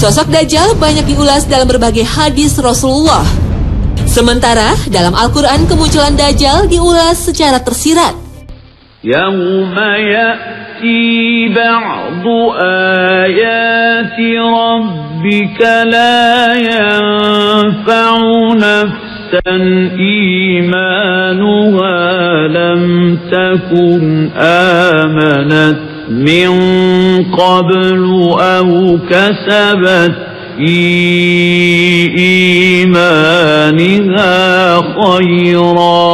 Sosok Dajjal banyak diulas dalam berbagai hadis Rasulullah. Sementara dalam Al-Quran kemunculan Dajjal diulas secara tersirat. Yauma ya'ti ba'du ayati rabbika la yanfa'u nafsan imanuha lam takun amanat min qablu aw kasabat fi imaniha khayra.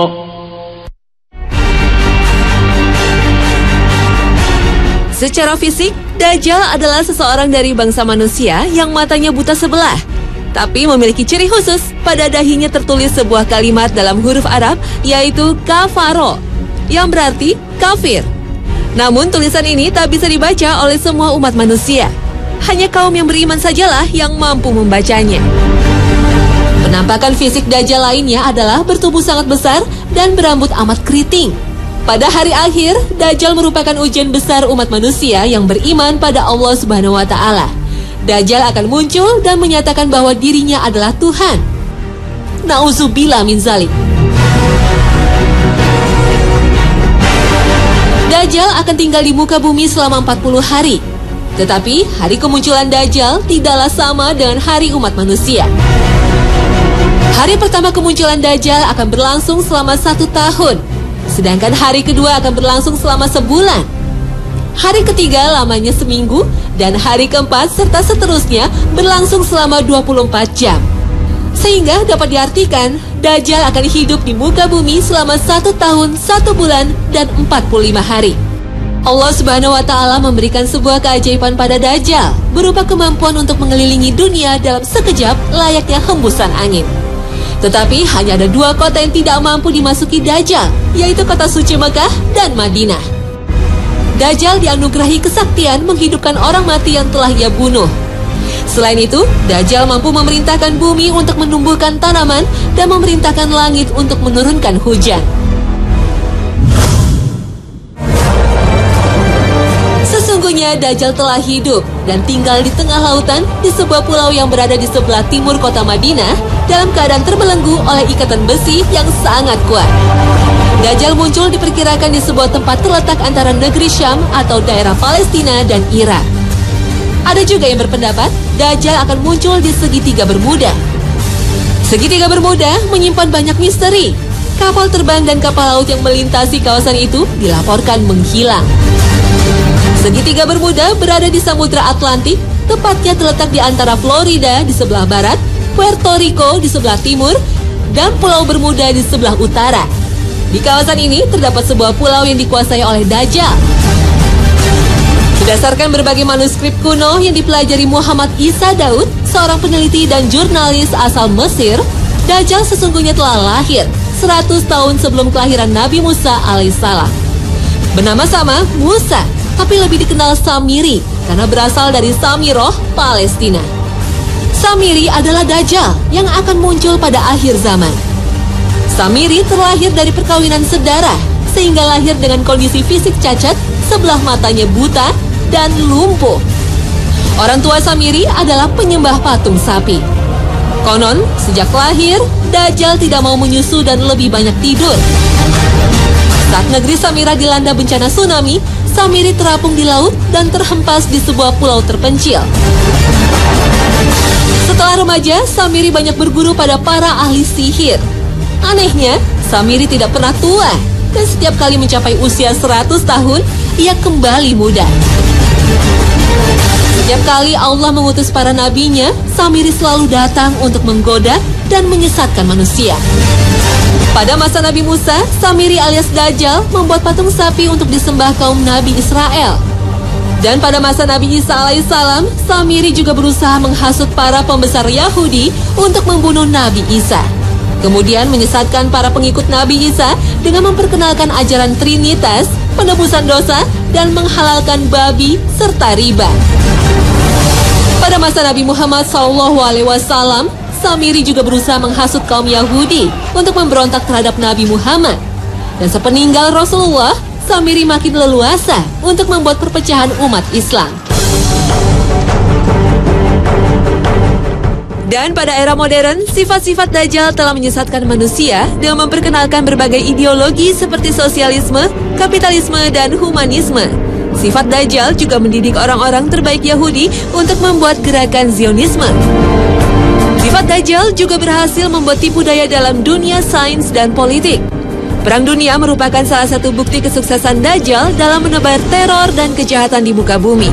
Secara fisik, Dajjal adalah seseorang dari bangsa manusia yang matanya buta sebelah, tapi memiliki ciri khusus. Pada dahinya tertulis sebuah kalimat dalam huruf Arab, yaitu kafaro, yang berarti kafir. Namun tulisan ini tak bisa dibaca oleh semua umat manusia. Hanya kaum yang beriman sajalah yang mampu membacanya. Penampakan fisik Dajjal lainnya adalah bertubuh sangat besar dan berambut amat keriting. Pada hari akhir, Dajjal merupakan ujian besar umat manusia yang beriman pada Allah Subhanahu wa Ta'ala. Dajjal akan muncul dan menyatakan bahwa dirinya adalah Tuhan. Na'udzubillah min zalik. Dajjal akan tinggal di muka bumi selama 40 hari. Tetapi hari kemunculan Dajjal tidaklah sama dengan hari umat manusia. Hari pertama kemunculan Dajjal akan berlangsung selama 1 tahun. Sedangkan hari kedua akan berlangsung selama sebulan. Hari ketiga lamanya seminggu, dan hari keempat serta seterusnya berlangsung selama 24 jam. Sehingga dapat diartikan, Dajjal akan hidup di muka bumi selama 1 tahun, 1 bulan, dan 45 hari. Allah Subhanahu wa Ta'ala memberikan sebuah keajaiban pada Dajjal, berupa kemampuan untuk mengelilingi dunia dalam sekejap layaknya hembusan angin. Tetapi hanya ada 2 kota yang tidak mampu dimasuki Dajjal, yaitu kota suci Mekah dan Madinah. Dajjal dianugerahi kesaktian menghidupkan orang mati yang telah ia bunuh. Selain itu, Dajjal mampu memerintahkan bumi untuk menumbuhkan tanaman dan memerintahkan langit untuk menurunkan hujan. Sesungguhnya Dajjal telah hidup dan tinggal di tengah lautan di sebuah pulau yang berada di sebelah timur kota Madinah dalam keadaan terbelenggu oleh ikatan besi yang sangat kuat. Dajjal muncul diperkirakan di sebuah tempat terletak antara negeri Syam atau daerah Palestina dan Irak. Ada juga yang berpendapat Dajjal akan muncul di segitiga Bermuda. Segitiga Bermuda menyimpan banyak misteri. Kapal terbang dan kapal laut yang melintasi kawasan itu dilaporkan menghilang. Segitiga Bermuda berada di Samudra Atlantik, tepatnya terletak di antara Florida di sebelah barat, Puerto Rico di sebelah timur, dan Pulau Bermuda di sebelah utara. Di kawasan ini terdapat sebuah pulau yang dikuasai oleh Dajjal. Berdasarkan berbagai manuskrip kuno yang dipelajari Muhammad Isa Daud, seorang peneliti dan jurnalis asal Mesir, Dajjal sesungguhnya telah lahir 100 tahun sebelum kelahiran Nabi Musa alaihissalam. Bernama sama Musa, tapi lebih dikenal Samiri karena berasal dari Samiroh, Palestina. Samiri adalah Dajjal yang akan muncul pada akhir zaman. Samiri terlahir dari perkawinan sedara, sehingga lahir dengan kondisi fisik cacat, sebelah matanya buta, dan lumpuh. Orang tua Samiri adalah penyembah patung sapi. Konon, sejak lahir, Dajjal tidak mau menyusu dan lebih banyak tidur. Saat negeri Samira dilanda bencana tsunami, Samiri terapung di laut dan terhempas di sebuah pulau terpencil. Setelah remaja, Samiri banyak berguru pada para ahli sihir. Anehnya, Samiri tidak pernah tua, dan setiap kali mencapai usia 100 tahun, ia kembali muda. Setiap kali Allah mengutus para nabinya, Samiri selalu datang untuk menggoda dan menyesatkan manusia. Pada masa Nabi Musa, Samiri alias Dajjal membuat patung sapi untuk disembah kaum Nabi Israel. Dan pada masa Nabi Isa alaihissalam, Samiri juga berusaha menghasut para pembesar Yahudi untuk membunuh Nabi Isa. Kemudian menyesatkan para pengikut Nabi Isa dengan memperkenalkan ajaran Trinitas, penebusan dosa, dan menghalalkan babi serta riba. Pada masa Nabi Muhammad SAW, Samiri juga berusaha menghasut kaum Yahudi untuk memberontak terhadap Nabi Muhammad. Dan sepeninggal Rasulullah, Samiri makin leluasa untuk membuat perpecahan umat Islam. Dan pada era modern, sifat-sifat Dajjal telah menyesatkan manusia dengan memperkenalkan berbagai ideologi seperti sosialisme, kapitalisme, dan humanisme. Sifat Dajjal juga mendidik orang-orang terbaik Yahudi untuk membuat gerakan Zionisme. Sifat Dajjal juga berhasil membuat tipu daya dalam dunia sains dan politik. Perang dunia merupakan salah satu bukti kesuksesan Dajjal dalam menebar teror dan kejahatan di muka bumi.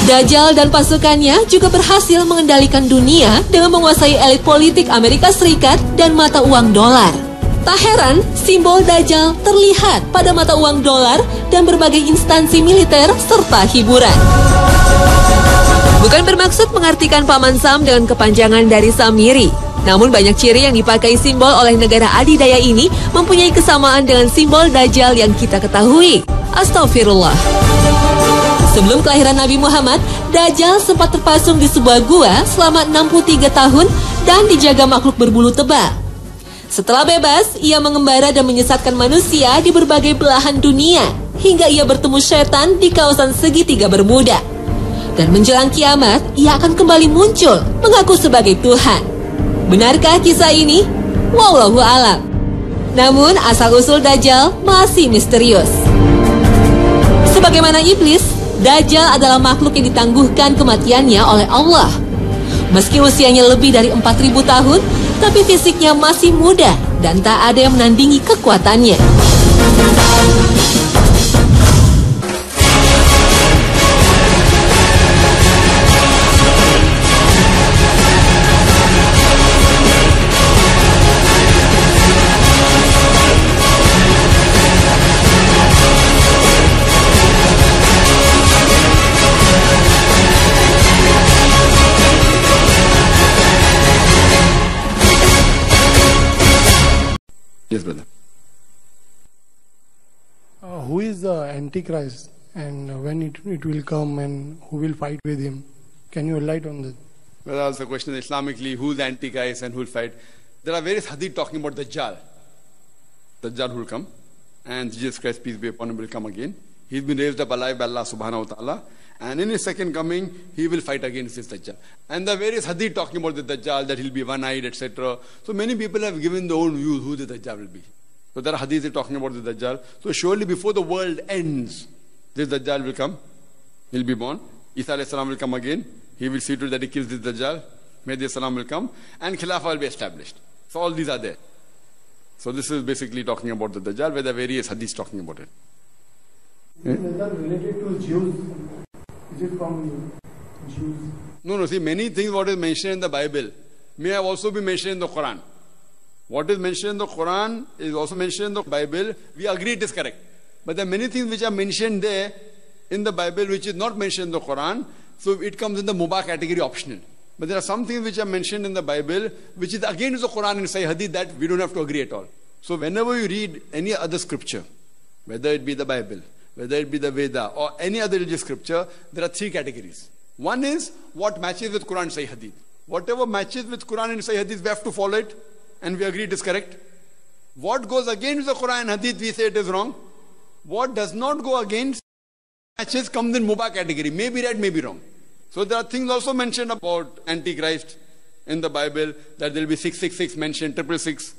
Dajjal dan pasukannya juga berhasil mengendalikan dunia dengan menguasai elit politik Amerika Serikat dan mata uang dolar. Tak heran, simbol Dajjal terlihat pada mata uang dolar dan berbagai instansi militer serta hiburan. Bukan bermaksud mengartikan Paman Sam dengan kepanjangan dari Samiri. Namun banyak ciri yang dipakai simbol oleh negara adidaya ini mempunyai kesamaan dengan simbol Dajjal yang kita ketahui. Astagfirullah. Sebelum kelahiran Nabi Muhammad, Dajjal sempat terpasung di sebuah gua selama 63 tahun dan dijaga makhluk berbulu tebal. Setelah bebas, ia mengembara dan menyesatkan manusia di berbagai belahan dunia, hingga ia bertemu setan di kawasan segitiga Bermuda. Dan menjelang kiamat, ia akan kembali muncul, mengaku sebagai Tuhan. Benarkah kisah ini? Wallahu a'lam. Namun, asal-usul Dajjal masih misterius. Sebagaimana iblis, Dajjal adalah makhluk yang ditangguhkan kematiannya oleh Allah. Meski usianya lebih dari 4.000 tahun, tapi fisiknya masih muda dan tak ada yang menandingi kekuatannya. Yes, brother. Who is the Antichrist and when it will come and who will fight with him? Can you enlighten on that? Well, that's the question Islamically, who's the Antichrist and who will fight? There are various hadith talking about Dajjal. Dajjal will come and Jesus Christ, peace be upon him, will come again. He's been raised up alive by Allah subhanahu wa ta'ala. And in his second coming, he will fight against this Dajjal. And there are various hadith talking about the Dajjal, that he'll be one-eyed, etc. So many people have given their own views who the Dajjal will be. So there are hadiths talking about the Dajjal. So surely before the world ends, this Dajjal will come. He'll be born. Isa alayhi salam will come again. He will see to it that he kills this Dajjal. Mahdi salam will come. And Khilafah will be established. So all these are there. So this is basically talking about the Dajjal, where there are various hadiths talking about it. Is Dajjal related to Jews? Is it from Jews? No, see, many things what is mentioned in the Bible may have also been mentioned in the Quran. What is mentioned in the Quran is also mentioned in the Bible. We agree it is correct. But there are many things which are mentioned there in the Bible which is not mentioned in the Quran. So it comes in the Mubah category, optional. But there are some things which are mentioned in the Bible which is against the Quran and Sahih Hadith that we don't have to agree at all. So whenever you read any other scripture, whether it be the Bible, whether it be the Veda or any other religious scripture, there are three categories. One is what matches with Quran and Sahih Hadith. Whatever matches with Quran and Sahih Hadith, we have to follow it and we agree it is correct. What goes against the Quran and Hadith, we say it is wrong. What does not go against matches comes in Mubah category. May be right, may be wrong. So there are things also mentioned about Antichrist in the Bible, that there will be 666 mentioned, 666.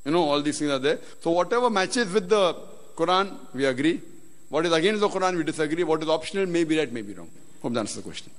You know, all these things are there. So whatever matches with the Quran, we agree. What is against the Quran, we disagree. What is optional, may be right, may be wrong. Hope that answers the question.